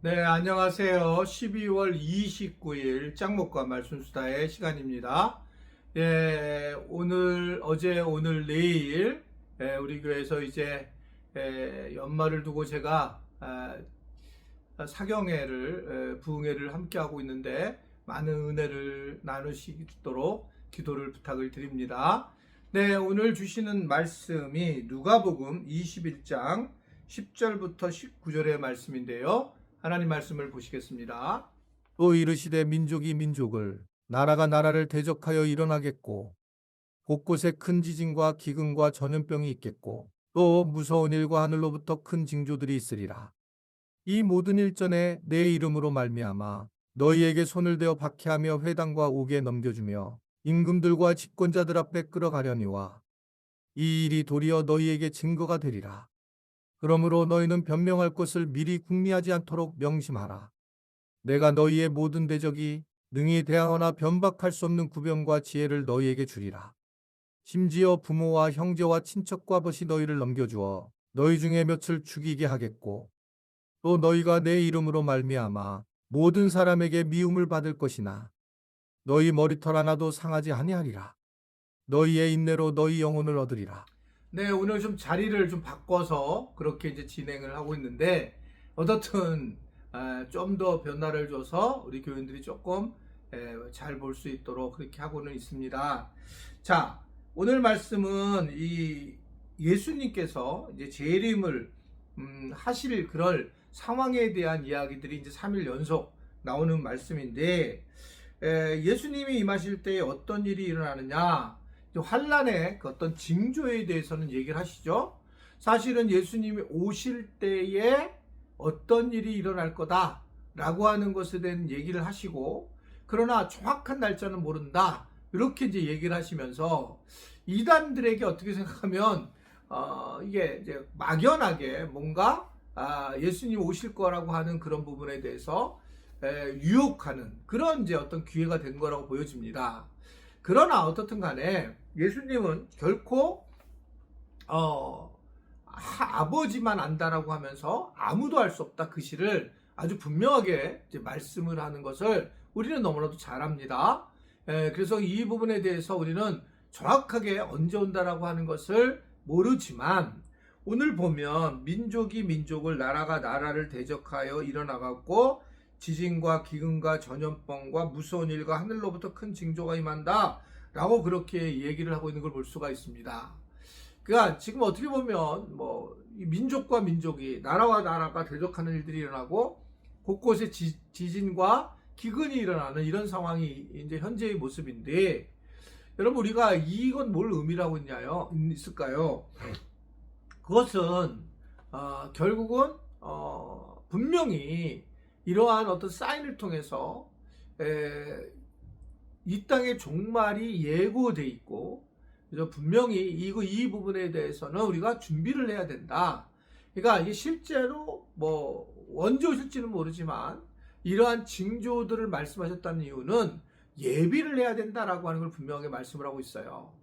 네, 안녕하세요. 12월 29일 짱목과 말순수다의 시간입니다. 예, 오늘, 어제, 오늘, 내일, 우리 교회에서 이제, 연말을 두고 제가, 사경회를, 부흥회를 함께하고 있는데, 많은 은혜를 나누시도록 기도를 부탁을 드립니다. 네, 오늘 주시는 말씀이 누가복음 21장 10절부터 19절의 말씀인데요. 하나님 말씀을 보시겠습니다. 또 이르시되 민족이 민족을, 나라가 나라를 대적하여 일어나겠고, 곳곳에 큰 지진과 기근과 전염병이 있겠고, 또 무서운 일과 하늘로부터 큰 징조들이 있으리라. 이 모든 일전에 내 이름으로 말미암아 너희에게 손을 대어 박해하며 회당과 옥에 넘겨주며 임금들과 집권자들 앞에 끌어가려니와 이 일이 도리어 너희에게 증거가 되리라. 그러므로 너희는 변명할 것을 미리 궁리하지 않도록 명심하라. 내가 너희의 모든 대적이 능히 대하거나 변박할 수 없는 구변과 지혜를 너희에게 주리라. 심지어 부모와 형제와 친척과 벗이 너희를 넘겨주어 너희 중에 몇을 죽이게 하겠고, 또 너희가 내 이름으로 말미암아 모든 사람에게 미움을 받을 것이나 너희 머리털 하나도 상하지 아니하리라. 너희의 인내로 너희 영혼을 얻으리라. 네, 오늘 좀 자리를 좀 바꿔서 그렇게 이제 진행을 하고 있는데, 어떻든 좀 더 변화를 줘서 우리 교인들이 조금 잘 볼 수 있도록 그렇게 하고는 있습니다. 자, 오늘 말씀은 이 예수님께서 이제 재림을 하실 그럴 상황에 대한 이야기들이 이제 3일 연속 나오는 말씀인데, 예수님이 임하실 때 어떤 일이 일어나느냐, 환란의 그 어떤 징조에 대해서는 얘기를 하시죠. 사실은 예수님이 오실 때에 어떤 일이 일어날 거다라고 하는 것에 대한 얘기를 하시고, 그러나 정확한 날짜는 모른다, 이렇게 이제 얘기를 하시면서 이단들에게 어떻게 생각하면 이게 이제 막연하게 뭔가 예수님 오실 거라고 하는 그런 부분에 대해서 유혹하는 그런 이제 어떤 기회가 된 거라고 보여집니다. 그러나 어떻든 간에 예수님은 결코 아버지만 안다라고 하면서 아무도 알 수 없다, 그 시를 아주 분명하게 이제 말씀을 하는 것을 우리는 너무나도 잘 압니다. 그래서 이 부분에 대해서 우리는 정확하게 언제 온다라고 하는 것을 모르지만, 오늘 보면 민족이 민족을, 나라가 나라를 대적하여 일어나갖고 지진과 기근과 전염병과 무서운 일과 하늘로부터 큰 징조가 임한다 라고 그렇게 얘기를 하고 있는 걸 볼 수가 있습니다. 그러니까 지금 어떻게 보면 뭐 민족과 민족이, 나라와 나라가 대적하는 일들이 일어나고 곳곳에 지진과 기근이 일어나는 이런 상황이 이제 현재의 모습인데, 여러분 우리가 이건 뭘 의미하고 있을까요? 그것은 결국은 분명히 이러한 어떤 사인을 통해서 이 땅의 종말이 예고돼 있고, 그래서 분명히 이 부분에 대해서는 우리가 준비를 해야 된다. 그러니까 이게 실제로 뭐 언제 오실지는 모르지만 이러한 징조들을 말씀하셨다는 이유는 예비를 해야 된다라고 하는 걸 분명하게 말씀을 하고 있어요.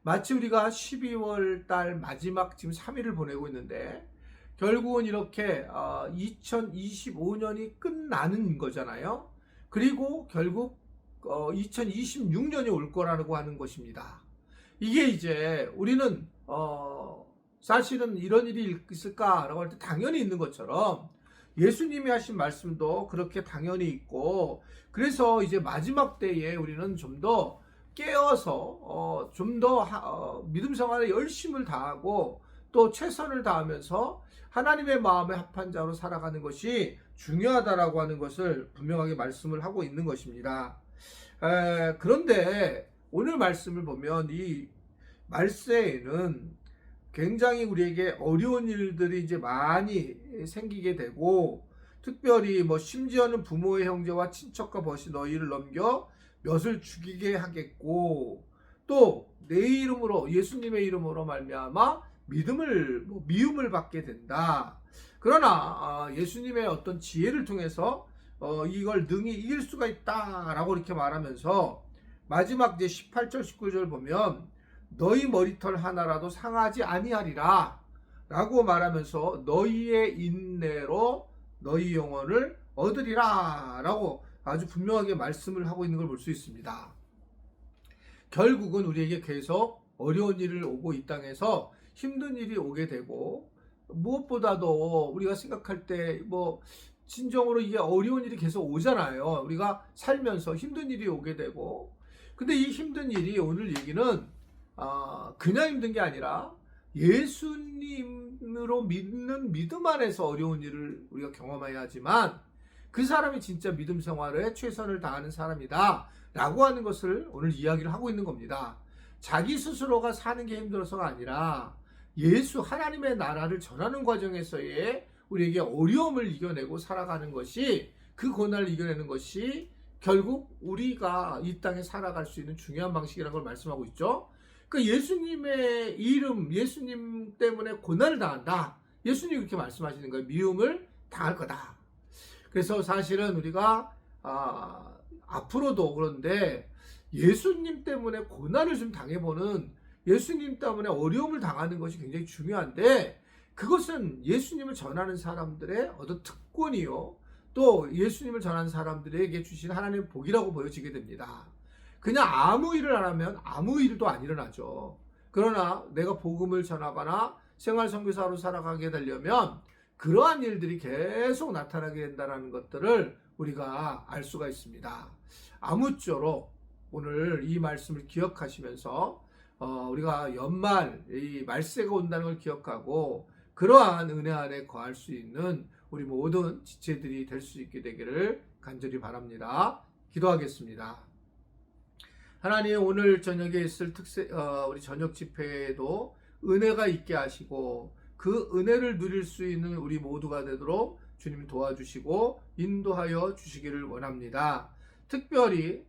마치 우리가 12월 달 마지막 지금 3일을 보내고 있는데, 결국은 이렇게 2025년이 끝나는 거잖아요. 그리고 결국 2026년이 올 거라고 하는 것입니다. 이게 이제 우리는 사실은 이런 일이 있을까라고 할 때 당연히 있는 것처럼 예수님이 하신 말씀도 그렇게 당연히 있고, 그래서 이제 마지막 때에 우리는 좀 더 깨어서 좀 더 믿음 생활에 열심을 다하고 또 최선을 다하면서 하나님의 마음에 합한 자로 살아가는 것이 중요하다라고 하는 것을 분명하게 말씀을 하고 있는 것입니다. 그런데 오늘 말씀을 보면 이 말세에는 굉장히 우리에게 어려운 일들이 이제 많이 생기게 되고, 특별히 뭐 심지어는 부모의 형제와 친척과 벗이 너희를 넘겨 몇을 죽이게 하겠고, 또 내 이름으로, 예수님의 이름으로 말미암아 미움을 받게 된다. 그러나 예수님의 어떤 지혜를 통해서 이걸 능히 이길 수가 있다라고 이렇게 말하면서 마지막 이제 18절 19절 보면 너희 머리털 하나라도 상하지 아니하리라 라고 말하면서 너희의 인내로 너희 영혼을 얻으리라 라고 아주 분명하게 말씀을 하고 있는 걸 볼 수 있습니다. 결국은 우리에게 계속 어려운 일을 오고 이 땅에서 힘든 일이 오게 되고, 무엇보다도 우리가 생각할 때 진정으로 이게 어려운 일이 계속 오잖아요. 우리가 살면서 힘든 일이 오게 되고, 근데 이 힘든 일이, 오늘 얘기는 그냥 힘든 게 아니라 예수님으로 믿는 믿음 안에서 어려운 일을 우리가 경험해야 하지만, 그 사람이 진짜 믿음 생활에 최선을 다하는 사람이다 라고 하는 것을 오늘 이야기를 하고 있는 겁니다. 자기 스스로가 사는 게 힘들어서가 아니라 예수 하나님의 나라를 전하는 과정에서의 우리에게 어려움을 이겨내고 살아가는 것이, 그 고난을 이겨내는 것이 결국 우리가 이 땅에 살아갈 수 있는 중요한 방식이라는 걸 말씀하고 있죠. 그러니까 예수님의 이름, 예수님 때문에 고난을 당한다, 예수님이 그렇게 말씀하시는 거예요. 미움을 당할 거다. 그래서 사실은 우리가 앞으로도 그런데 예수님 때문에 고난을 좀 당해보는, 예수님 때문에 어려움을 당하는 것이 굉장히 중요한데, 그것은 예수님을 전하는 사람들의 어떤 특권이요, 또 예수님을 전하는 사람들에게 주신 하나님의 복이라고 보여지게 됩니다. 그냥 아무 일을 안 하면 아무 일도 안 일어나죠. 그러나 내가 복음을 전하거나 생활선교사로 살아가게 되려면 그러한 일들이 계속 나타나게 된다는 것들을 우리가 알 수가 있습니다. 아무쪼록 오늘 이 말씀을 기억하시면서 우리가 연말 이 말세가 온다는 걸 기억하고, 그러한 은혜 안에 거할 수 있는 우리 모든 지체들이 될 수 있게 되기를 간절히 바랍니다. 기도하겠습니다. 하나님, 오늘 저녁에 있을 우리 저녁 집회에도 은혜가 있게 하시고, 그 은혜를 누릴 수 있는 우리 모두가 되도록 주님 도와주시고 인도하여 주시기를 원합니다. 특별히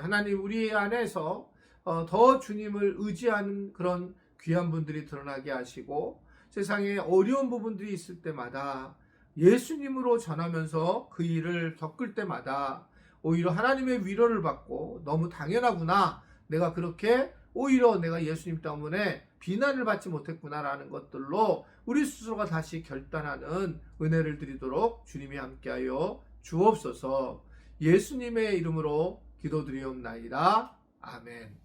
하나님, 우리 안에서 더 주님을 의지하는 그런 귀한 분들이 드러나게 하시고, 세상에 어려운 부분들이 있을 때마다 예수님으로 전하면서 그 일을 겪을 때마다 오히려 하나님의 위로를 받고, 너무 당연하구나, 내가 그렇게 오히려 내가 예수님 때문에 비난을 받지 못했구나라는 것들로 우리 스스로가 다시 결단하는 은혜를 드리도록 주님이 함께하여 주옵소서. 예수님의 이름으로 기도드리옵나이다. 아멘.